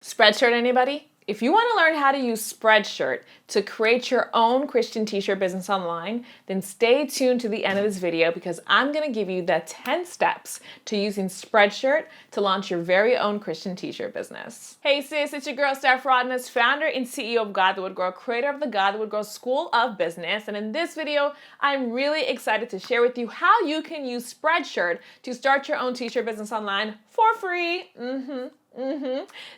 Spreadshirt, anybody? If you want to learn how to use Spreadshirt to create your own Christian t-shirt business online, then stay tuned to the end of this video because I'm going to give you the 10 steps to using Spreadshirt to launch your very own Christian t-shirt business. Hey sis, it's your girl Steph Rodness, founder and CEO of God That Would Grow, creator of the God That Would Grow School of Business. And in this video, I'm really excited to share with you how you can use Spreadshirt to start your own t-shirt business online for free.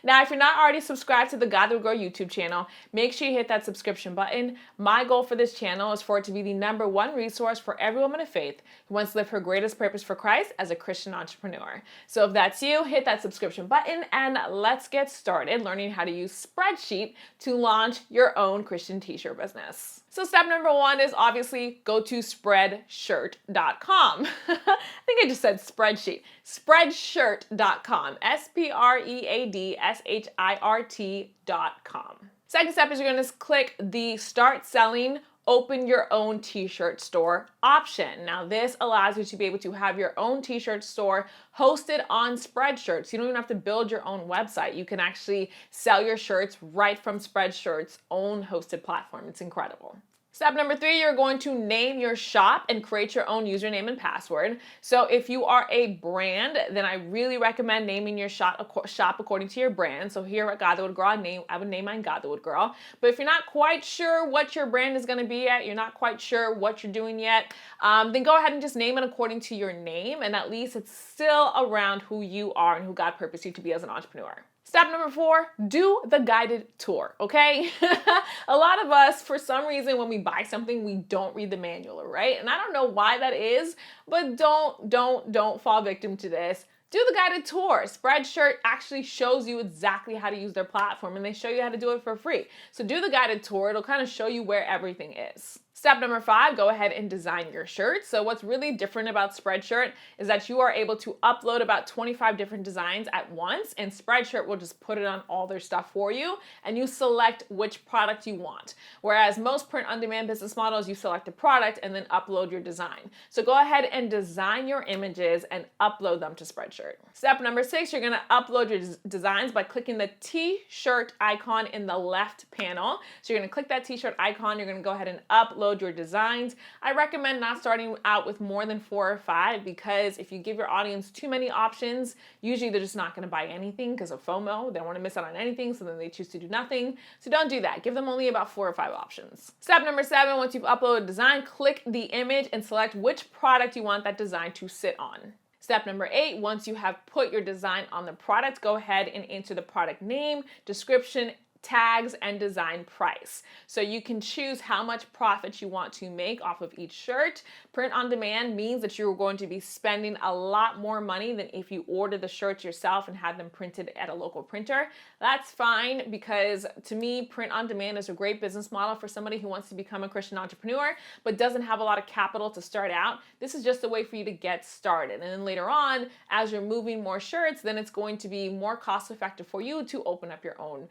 Now, if you're not already subscribed to the God That Would Grow YouTube channel, make sure you hit that subscription button. My goal for this channel is for it to be the #1 resource for every woman of faith who wants to live her greatest purpose for Christ as a Christian entrepreneur. So if that's you, hit that subscription button and let's get started learning how to use Spreadsheet to launch your own Christian t-shirt business. So step #1 is obviously go to Spreadshirt.com. I think I just said spreadsheet. Spreadshirt.com. Spreadshirt.com. Second step is you're going to click the Start Selling, Open Your Own T-Shirt Store option. Now this allows you to be able to have your own t-shirt store hosted on Spreadshirt. So you don't even have to build your own website. You can actually sell your shirts right from Spreadshirt's own hosted platform. It's incredible. Step #3, you're going to name your shop and create your own username and password. So if you are a brand, then I really recommend naming your shop according to your brand. So here at God That Would Grow, I would name mine God That Would Grow. But if you're not quite sure what your brand is going to be yet, you're not quite sure what you're doing yet, then go ahead and just name it according to your name. And at least it's still around who you are and who God purposed you to be as an entrepreneur. Step #4, do the guided tour, okay? A lot of us, for some reason, when we buy something, we don't read the manual, right? And I don't know why that is, but don't fall victim to this. Do the guided tour. Spreadshirt actually shows you exactly how to use their platform and they show you how to do it for free. So do the guided tour. It'll kind of show you where everything is. Step #5, go ahead and design your shirt. So what's really different about Spreadshirt is that you are able to upload about 25 different designs at once and Spreadshirt will just put it on all their stuff for you and you select which product you want. Whereas most print-on-demand business models, you select a product and then upload your design. So go ahead and design your images and upload them to Spreadshirt. Step #6, you're gonna upload your designs by clicking the t-shirt icon in the left panel. So you're gonna click that t-shirt icon, you're gonna go ahead and upload your designs. I recommend not starting out with more than 4 or 5 because if you give your audience too many options, usually they're just not going to buy anything because of FOMO. They don't want to miss out on anything, so then they choose to do nothing. So don't do that. Give them only about 4 or 5 options. Step #7, once you've uploaded a design, click the image and select which product you want that design to sit on. Step #8, once you have put your design on the product, go ahead and enter the product name, description, tags, and design price. So you can choose how much profit you want to make off of each shirt. Print on demand means that you're going to be spending a lot more money than if you order the shirts yourself and have them printed at a local printer. That's fine because to me, print on demand is a great business model for somebody who wants to become a Christian entrepreneur but doesn't have a lot of capital to start out. This is just a way for you to get started. And then later on, as you're moving more shirts, then it's going to be more cost effective for you to open up your own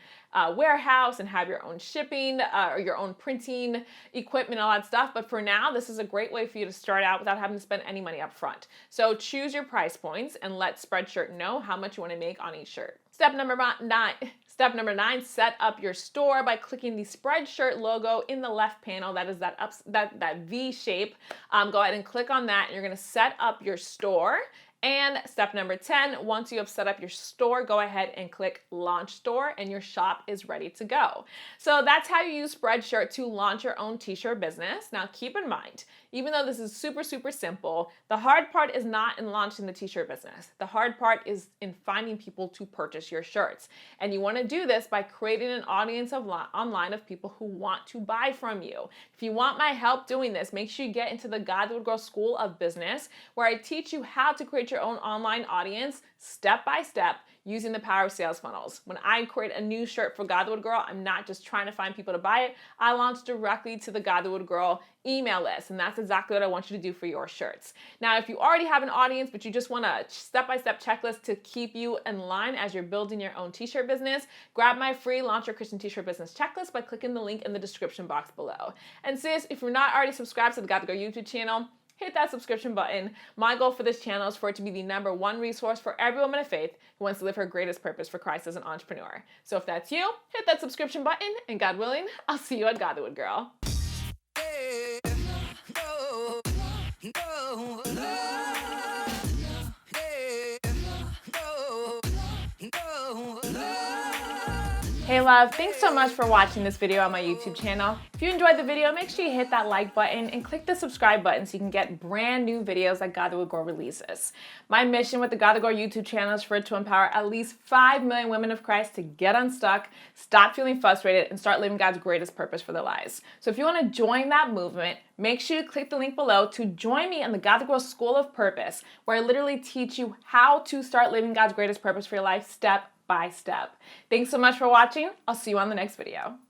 warehouse and have your own shipping or your own printing equipment, all that stuff. But for now, this is a great way for you to start out without having to spend any money up front. So choose your price points and let Spreadshirt know how much you want to make on each shirt. Step #9, set up your store by clicking the Spreadshirt logo in the left panel. That is that V shape. Go ahead and click on that and you're going to set up your store. And step #10, once you have set up your store, go ahead and click Launch Store and your shop is ready to go. So that's how you use Spreadshirt to launch your own t-shirt business. Now keep in mind, even though this is super simple, the hard part is not in launching the t-shirt business. The hard part is in finding people to purchase your shirts. And you want to do this by creating an audience online of people who want to buy from you. If you want my help doing this, make sure you get into the God That Would Grow School of Business, where I teach you how to create your own online audience step by step using the power of sales funnels. When I create a new shirt for God That Would Grow, I'm not just trying to find people to buy it. I launch directly to the God That Would Grow email list, and that's exactly what I want you to do for your shirts. Now, if you already have an audience, but you just want a step-by-step checklist to keep you in line as you're building your own t-shirt business, grab my free Launch Your Christian T-Shirt Business checklist by clicking the link in the description box below. And sis, if you're not already subscribed to the God That Grow YouTube channel, hit that subscription button. My goal for this channel is for it to be the #1 resource for every woman of faith who wants to live her greatest purpose for Christ as an entrepreneur. So if that's you, hit that subscription button, and God willing, I'll see you at Godlywood Girl. Hey love, thanks so much for watching this video on my YouTube channel. If you enjoyed the video, make sure you hit that like button and click the subscribe button so you can get brand new videos that Godlywood Girl releases. My mission with the Godlywood Girl YouTube channel is for it to empower at least 5 million women of Christ to get unstuck, stop feeling frustrated, and start living God's greatest purpose for their lives. So if you want to join that movement, make sure you click the link below to join me in the Godlywood Girl School of Purpose, where I literally teach you how to start living God's greatest purpose for your life step by step. Thanks so much for watching. I'll see you on the next video.